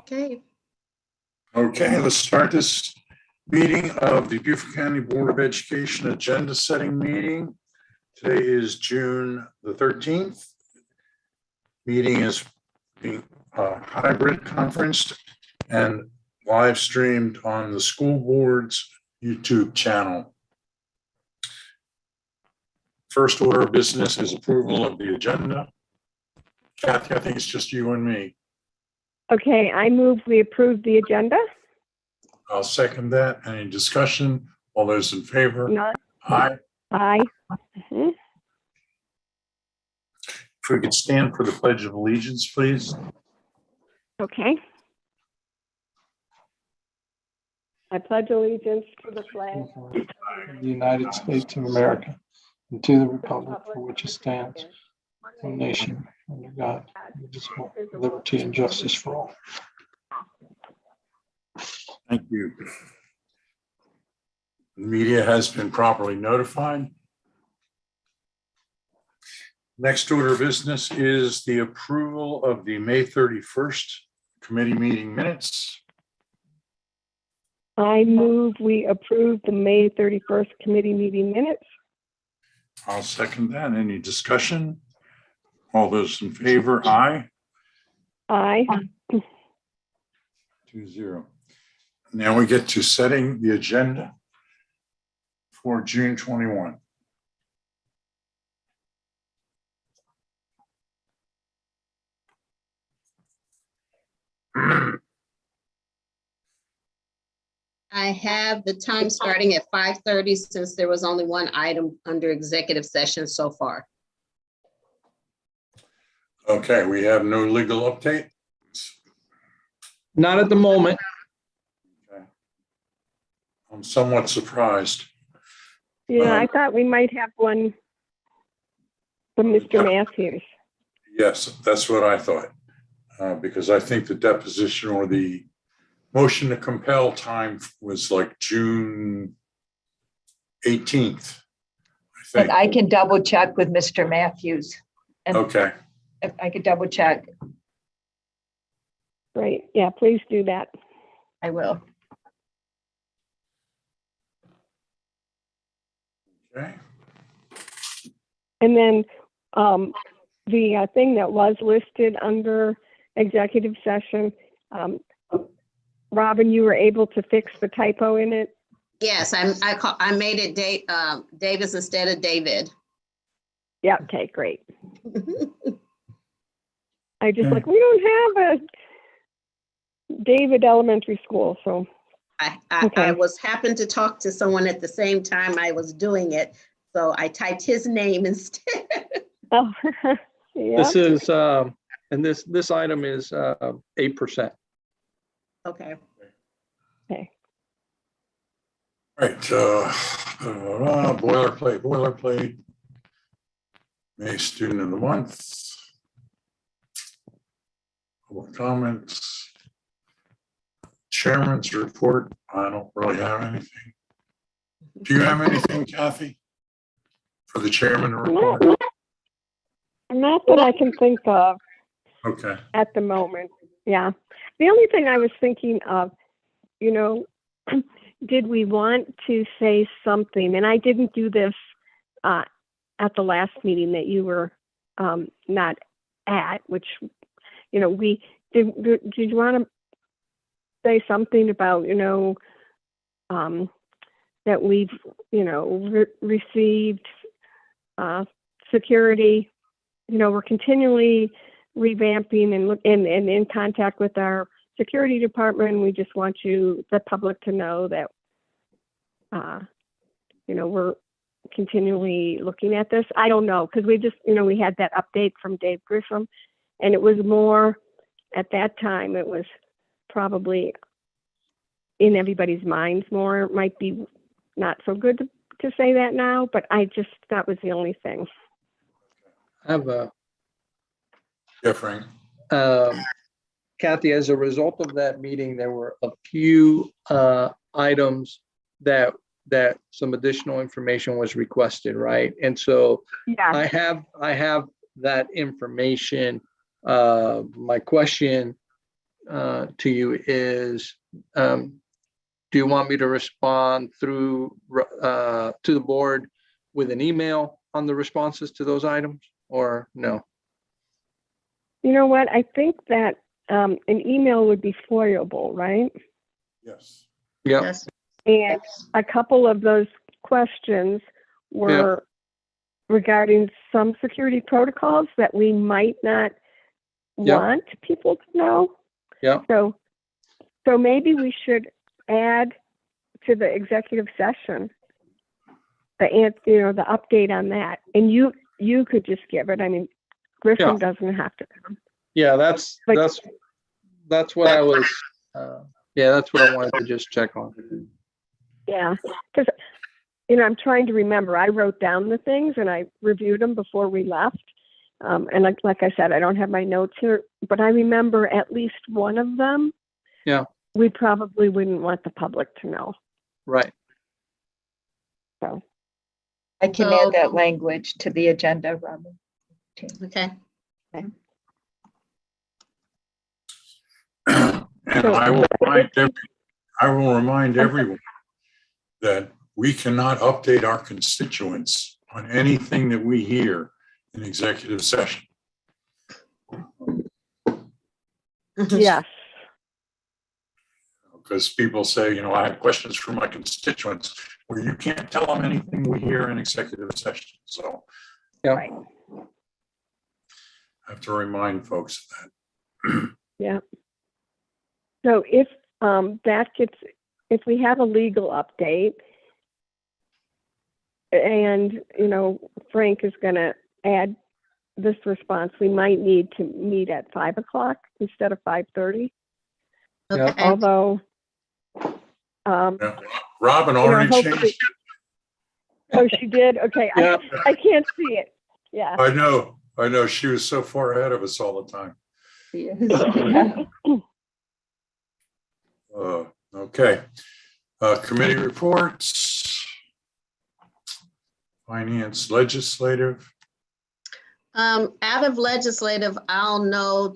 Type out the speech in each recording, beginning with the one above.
Okay. Okay, let's start this meeting of the Beaufort County Board of Education agenda setting meeting. Today is June the 13th. Meeting is being hybrid conference and live streamed on the school board's YouTube channel. First order of business is approval of the agenda. Kathy, I think it's just you and me. Okay, I move we approve the agenda. I'll second that. Any discussion? All those in favor? None. Aye. Aye. If we could stand for the Pledge of Allegiance, please. Okay. I pledge allegiance to the flag of the United States of America and to the republic for which it stands, one nation, under God, indivisible, with liberty and justice for all. Thank you. The media has been properly notified. Next order of business is the approval of the May 31st committee meeting minutes. I move we approve the May 31st committee meeting minutes. I'll second that. Any discussion? All those in favor, aye. Aye. 2-0. Now we get to setting the agenda for June 21. I have the time starting at 5:30 since there was only one item under executive session so far. Okay, we have no legal update. Not at the moment. Okay. I'm somewhat surprised. Yeah, I thought we might have one from Mr. Matthews. Yes, that's what I thought. Because I think the deposition or the motion to compel time was like June 18th, I think. And I can double check with Mr. Matthews. And Okay, if I could double check, Right, yeah, please do that. I will. okay. And then the thing that was listed under executive session, Robin, you were able to fix the typo in it? Yes, I made it Davis instead of David. Yeah, okay, great. I just like, we don't have a David Elementary School, so. Okay. I was happened to talk to someone at the same time I was doing it, so I typed his name instead. Oh, yeah. This is, and this item is 8%. Okay. Okay. All right, boilerplate. May student of the month. Public comments. Chairman's report. I don't really have anything. Do you have anything, Kathy? For the chairman report? Not that I can think of Okay. at the moment. Yeah. The only thing I was thinking of, did we want to say something? And I didn't do this at the last meeting that you were not at, which, we did you want to say something about, that we've, received security, we're continually revamping and in contact with our security department. We just want the public to know that, we're continually looking at this. I don't know, because we just, we had that update from Dave Grissom, and it was more, at that time, it was probably in everybody's minds more. It might be not so good to say that now, but that was the only thing. I have a, Yeah, Frank. Kathy, as a result of that meeting, there were a few items that some additional information was requested, right? And so Yeah. I have that information. My question to you is, do you want me to respond through, to the board with an email on the responses to those items, or no? You know what? I think that an email would be foilable, right? Yes. Yeah, Yes. And a couple of those questions were regarding some security protocols that we might not Yeah. want people to know. Yeah. So maybe we should add to the executive session the update on that, and you could just give it. I mean, Griffin doesn't have to come. yeah, that's Like- what I was, that's what I wanted to just check on. Yeah, because I'm trying to remember. I wrote down the things and I reviewed them before we left. And like I said, I don't have my notes here, but I remember at least one of them. Yeah. We probably wouldn't want the public to know. Right. So I can So- add that language to the agenda, Robin. Okay. And I will remind everyone that we cannot update our constituents on anything that we hear in executive session. yes, Because people say, I have questions for my constituents, where you can't tell them anything we hear in executive session. So Yeah. right. I have to remind folks of that. Yeah. So if if we have a legal update, and Frank is going to add this response, we might need to meet at 5:00 instead of 5:30. Yeah. Okay. Although, Yeah. Robin already hopefully- changed. oh, she did. Okay, Yeah. I can't see it. Yeah. I know. She was so far ahead of us all the time. Yeah. Okay. Committee reports. Finance, legislative. Out of legislative, I'll know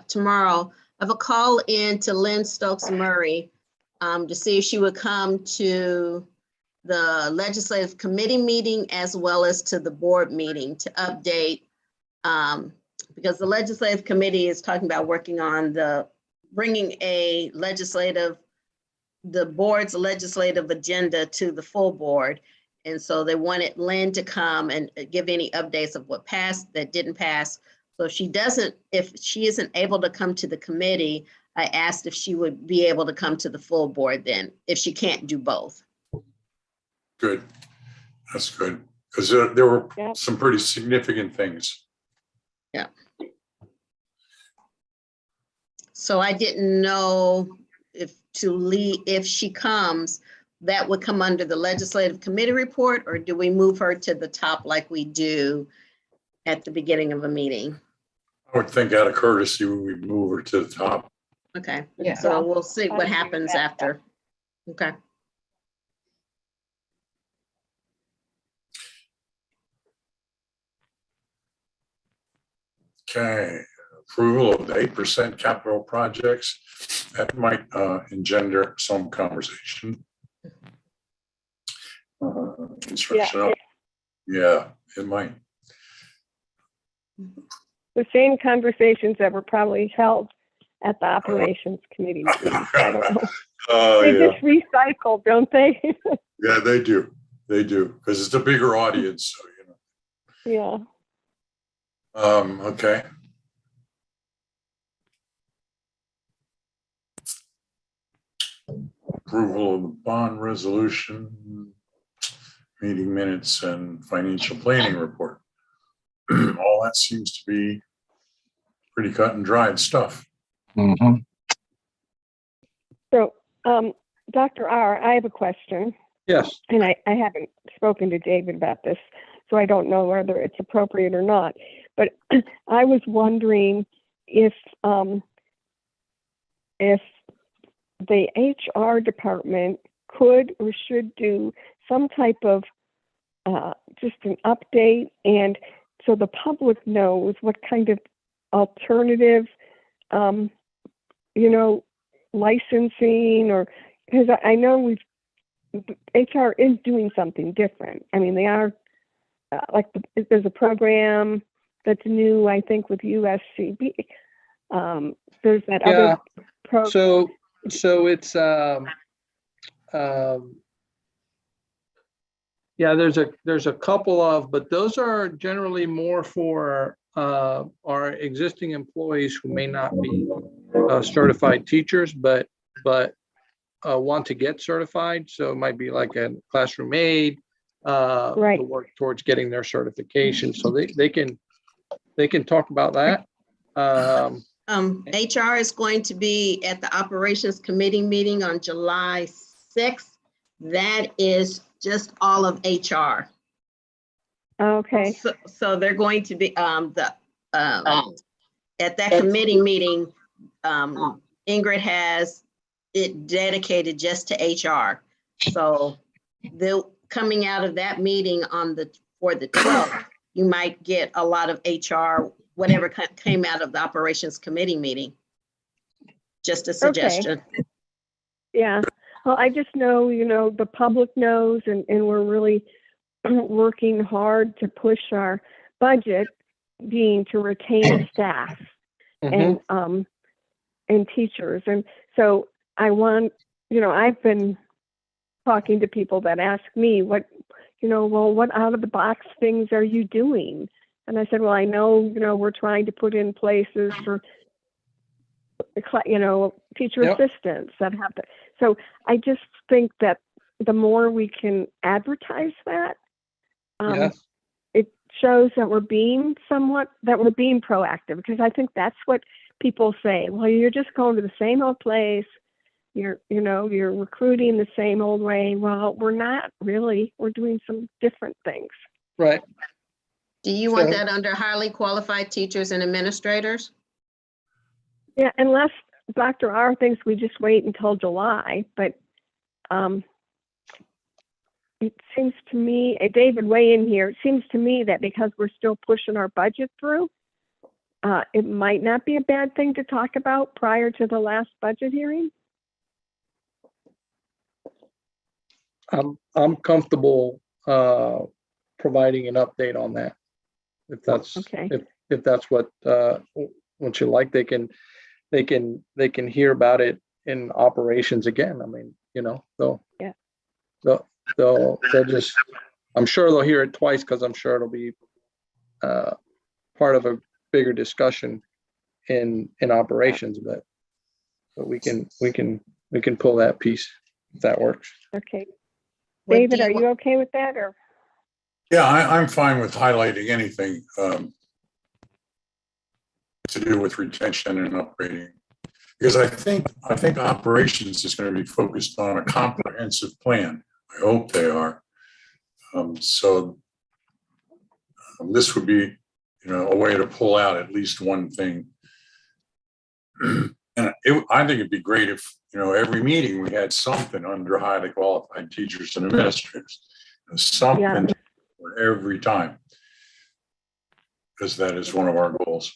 tomorrow. I have a call in to Lynn Stokes Murray to see if she would come to the legislative committee meeting as well as to the board meeting to update. Because the legislative committee is talking about working on bringing the board's legislative agenda to the full board. And so they wanted Lynn to come and give any updates of what passed, that didn't pass. So if she isn't able to come to the committee, I asked if she would be able to come to the full board then, if she can't do both. Good. That's good. Because there were Yeah. some pretty significant things. Yeah. So I didn't know if she comes, that would come under the legislative committee report, or do we move her to the top like we do at the beginning of a meeting? I would think out of courtesy, we would move her to the top. Okay, Yeah. so we'll see I what agree with happens that. after. Okay. Okay. Approval of the 8% capital projects. That might engender some conversation. Construction. Yeah, it might. The same conversations that were probably held at the operations committee meetings. I don't know. Oh, They yeah. just recycle, don't they? Yeah, they do. They do. Because it's a bigger audience. So, Yeah. Okay. Approval of the bond resolution, meeting minutes, and financial planning report. All that seems to be pretty cut and dried stuff. So, Dr. R., I have a question, Yes. and I haven't spoken to David about this, so I don't know whether it's appropriate or not. But I was wondering if the HR department could or should do some type of just an update, and so the public knows what kind of alternative licensing, or because I know HR is doing something different. I mean, they are there's a program that's new, I think, with USCB. There's that Yeah. other program. So it's yeah, there's a couple of, but those are generally more for our existing employees who may not be certified teachers, but want to get certified. So it might be like a classroom aide Right. to work towards getting their certification. So they can talk about that. HR is going to be at the Operations Committee meeting on July 6th. That is just all of HR. Okay. So they're going to be at that committee meeting. Ingrid has it dedicated just to HR. So coming out of that meeting for the 12th, you might get a lot of HR, whatever came out of the Operations Committee meeting. Just a suggestion. Okay. Yeah. Well, I just know, the public knows, and we're really working hard to push our budget, being to retain staff and teachers. And so I want, I've been talking to people that ask me what out of the box things are you doing? And I said, well, I know, we're trying to put in places for, teacher assistants that have to. So I just think that the more we can advertise that, Yes. it shows that we're being proactive, because I think that's what people say. Well, you're just going to the same old place. You're recruiting the same old way. Well, we're not really. We're doing some different things. Right. Do you want that under highly qualified teachers and administrators? Yeah, unless Dr. R thinks we just wait until July, but it seems to me, David, weigh in here. It seems to me that because we're still pushing our budget through, it might not be a bad thing to talk about prior to the last budget hearing. I'm comfortable providing an update on that. If that's okay. if that's what you like, they can hear about it in operations again. I mean, they'll just, I'm sure they'll hear it twice, because I'm sure it'll be part of a bigger discussion in operations, but we can pull that piece if that works. Okay. David, are you okay with that, or? Yeah, I'm fine with highlighting anything to do with retention and upgrading, because I think operations is going to be focused on a comprehensive plan. I hope they are. So this would be, a way to pull out at least one thing. And I think it'd be great if, every meeting we had something under highly qualified teachers and administrators, something for every time, because that is one of our goals.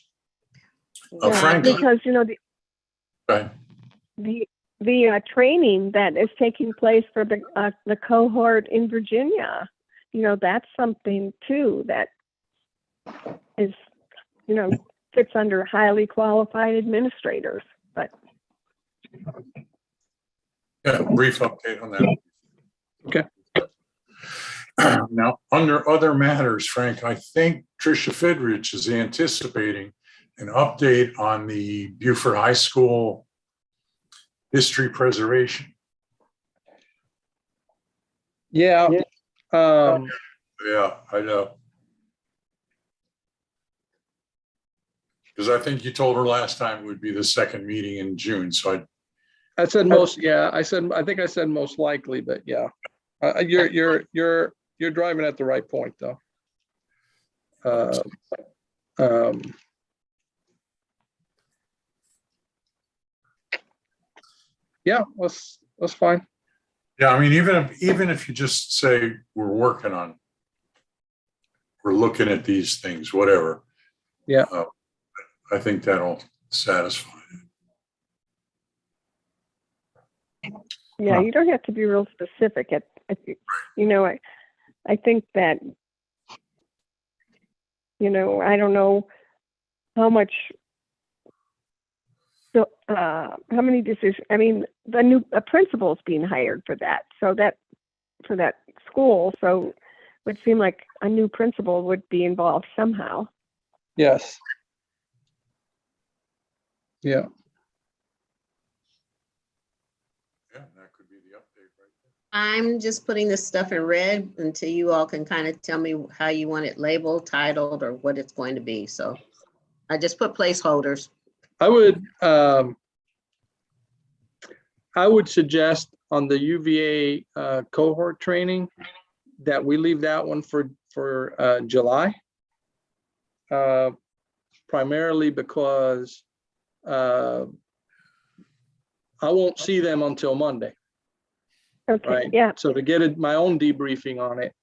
Frank, because the training that is taking place for the cohort in Virginia, that's something too that is, fits under highly qualified administrators. But yeah, brief update on that. Okay. Now, under other matters, Frank, I think Tricia Fidrich is anticipating an update on the Beaufort High School history preservation. Yeah. Yeah, I know. Because I think you told her last time it would be the second meeting in June. So I said most. Yeah, I think I said most likely, but yeah, you're driving at the right point though. Yeah, that's fine. yeah, I mean, even if you just say we're looking at these things, whatever. Yeah. I think that'll satisfy it. Yeah, Huh. you don't have to be real specific. You know, I think that, you know, I don't know how much, so, how many decisions, I mean, a principal's being hired for that. So for that school. So it would seem like a new principal would be involved somehow. Yes. Yeah. Yeah, that could be the update right there. I'm just putting this stuff in red until you all can kind of tell me how you want it labeled, titled, or what it's going to be. So I just put placeholders. I would suggest on the UVA cohort training that we leave that one for July. Primarily because I won't see them until Monday. Okay, Right. yeah. So to get my own debriefing on it,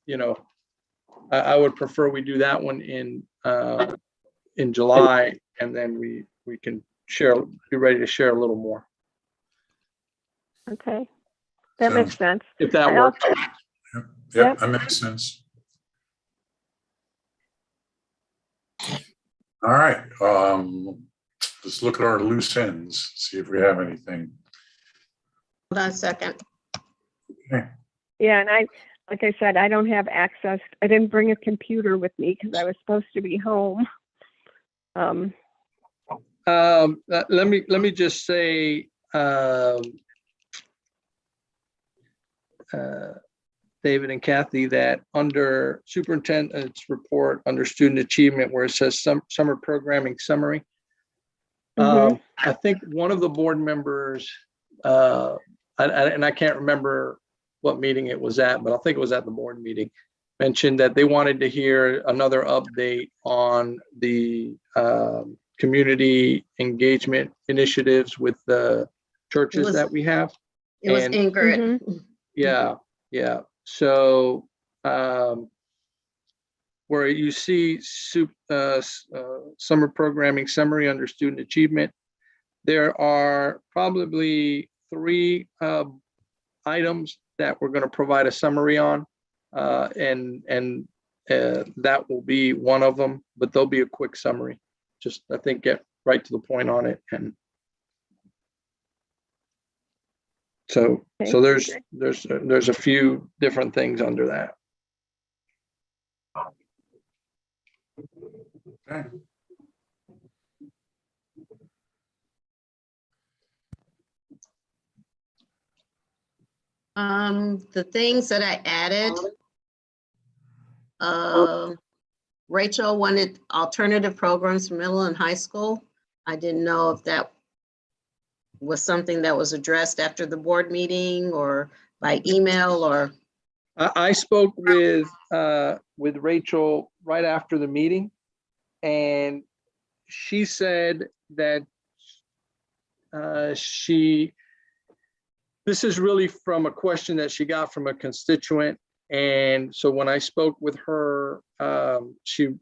you know, I would prefer we do that one in July, and then we can be ready to share a little more. Okay, that makes sense. If that I works. also- Yep, Yep. that makes sense. All right, let's look at our loose ends, see if we have anything. Hold on a second. Okay. Yeah, and like I said, I don't have access. I didn't bring a computer with me because I was supposed to be home. Let me just say, David and Kathy, that under superintendent's report, under student achievement, where it says summer programming summary, Mhm. I think one of the board members, and I can't remember what meeting it was at, but I think it was at the board meeting, mentioned that they wanted to hear another update on the community engagement initiatives with the churches that we have. It was And Ingrid. yeah. So where you see summer programming summary under student achievement, there are probably 3 items that we're going to provide a summary on, and that will be one of them, but there'll be a quick summary. Just, I think, get right to the point on it. And so there's a few different things under that. Okay. The things that I added, Rachel wanted alternative programs for middle and high school. I didn't know if that was something that was addressed after the board meeting or by email or. I spoke with Rachel right after the meeting, and she said that this is really from a question that she got from a constituent. And so when I spoke with her, she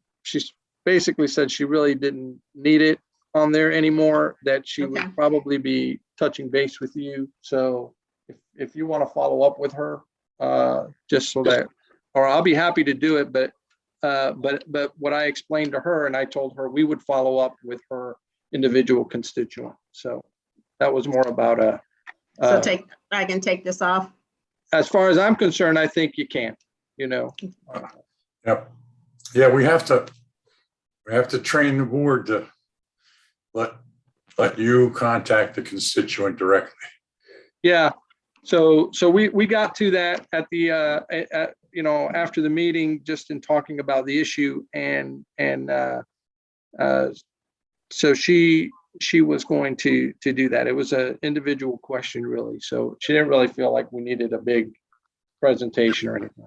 basically said she really didn't need it on there anymore, that she would probably be touching base with you. So if you want to follow up with her, just so that, or I'll be happy to do it, but what I explained to her, and I told her we would follow up with her individual constituent. So that was more about I can take this off. As far as I'm concerned, I think you can, Yep. Yeah, we have to train the board to let you contact the constituent directly. Yeah. So we got to that at the after the meeting, just in talking about the issue, and so she was going to do that. It was an individual question, really. So she didn't really feel like we needed a big presentation or anything.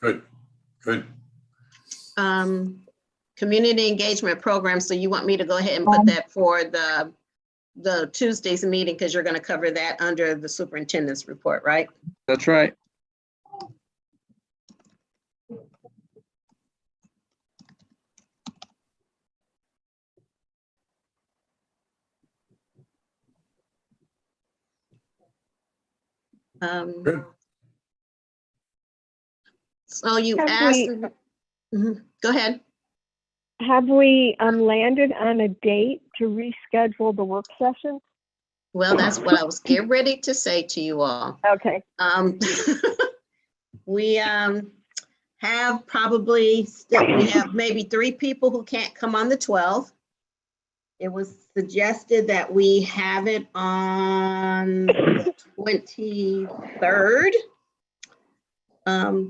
Good. Community engagement program. So you want me to go ahead and put that for the Tuesday's meeting, because you're going to cover that under the superintendent's report, right? That's right. Good. So you Have asked, we- go ahead. Have we landed on a date to reschedule the work session? Well, that's what I was getting ready to say to you all. Okay. We have probably, we have maybe 3 people who can't come on the 12th. It was suggested that we have it on the 23rd.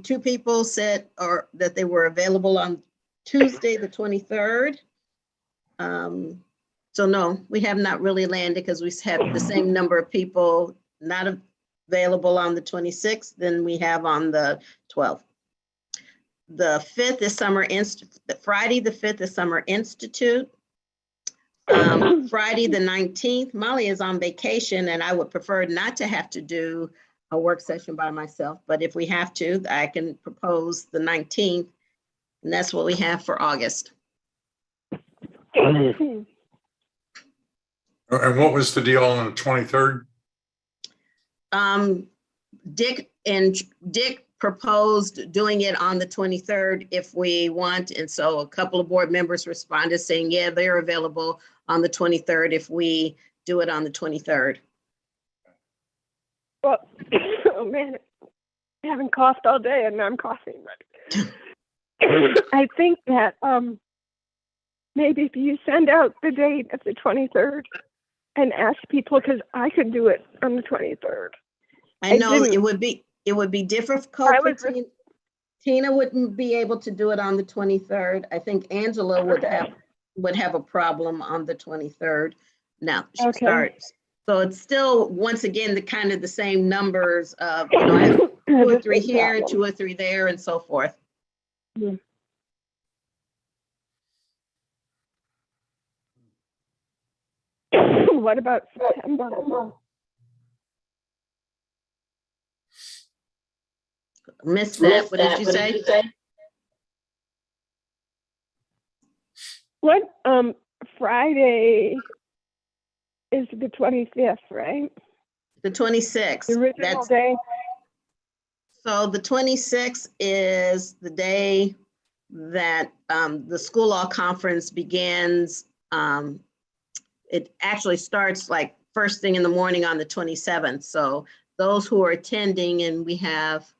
2 people said that they were available on Tuesday, the 23rd. So no, we have not really landed because we have the same number of people not available on the 26th than we have on the 12th. The 5th is Friday, the 5th is Summer Institute. Friday, the 19th, Molly is on vacation and I would prefer not to have to do a work session by myself, but if we have to, I can propose the 19th, and that's what we have for August. And what was the deal on the 23rd? Dick proposed doing it on the 23rd if we want, and so a couple of board members responded saying, yeah, they're available on the 23rd if we do it on the 23rd. Well, oh man, I haven't coughed all day and now I'm coughing. But I think that maybe if you send out the date of the 23rd and ask people, because I could do it on the 23rd. I know didn't- it would be difficult I for was- Tina. Tina wouldn't be able to do it on the 23rd. I think Angela would have a problem on the 23rd. Now she Okay. starts. So it's still, once again, the kind of the same numbers of, you know, I have 2 or That's 3 the here, problem. 2 or 3 there, and so forth. What about September? Missed that. What did you say? What Friday is the 25th, right? The 26th. The original That's, day. so the 26th is the day that the school law conference begins. It actually starts like first thing in the morning on the 27th. So those who are attending, and we have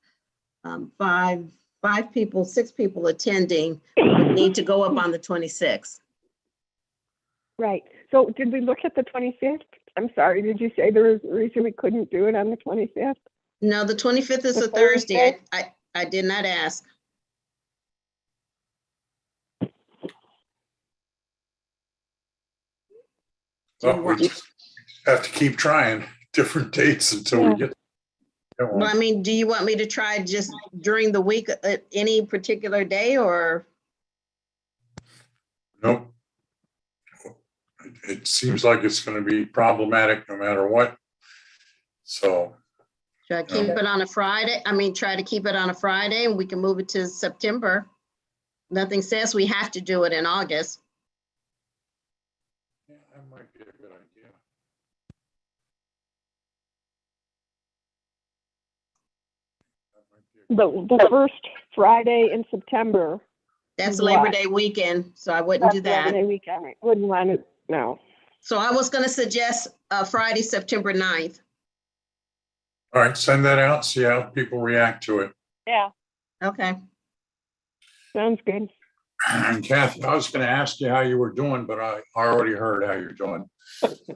6 people attending, would need to go up on the 26th. Right. So did we look at the 25th? I'm sorry, did you say there was a reason we couldn't do it on the 25th? No, the 25th is The a Thursday. Thursday? I did not ask. Well, we just have to keep trying different dates until we get. Well, I mean, do you want me to try just during the week at any particular day, or? Nope. It seems like it's going to be problematic no matter what. So, Should I keep it on a Friday? I mean, try to keep it on a Friday and we can move it to September. Nothing says we have to do it in August. yeah, that might be a good idea. That might be a The first Friday in September. That's What? Labor Day weekend, so I wouldn't do That's Labor that. Day weekend, right? Wouldn't want it, no. So I was gonna suggest Friday, September 9th. All right, send that out, see how people react to it. Yeah. Okay. Sounds good. And Kathy, I was going to ask you how you were doing, but I already heard how you're doing.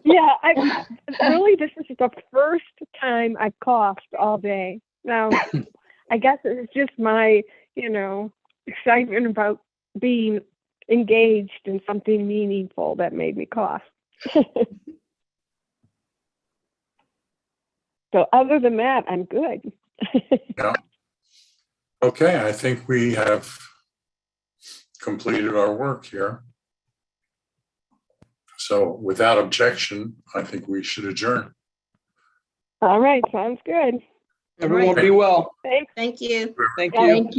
Yeah, really, this is the first time I've coughed all day. Now, I guess it's just my, excitement about being engaged in something meaningful that made me cough. So other than that, I'm good. Yeah. Okay, I think we have completed our work here. So without objection, I think we should adjourn. All right, sounds good. Everyone be well. Thanks. Thank you. Thank Yeah. you.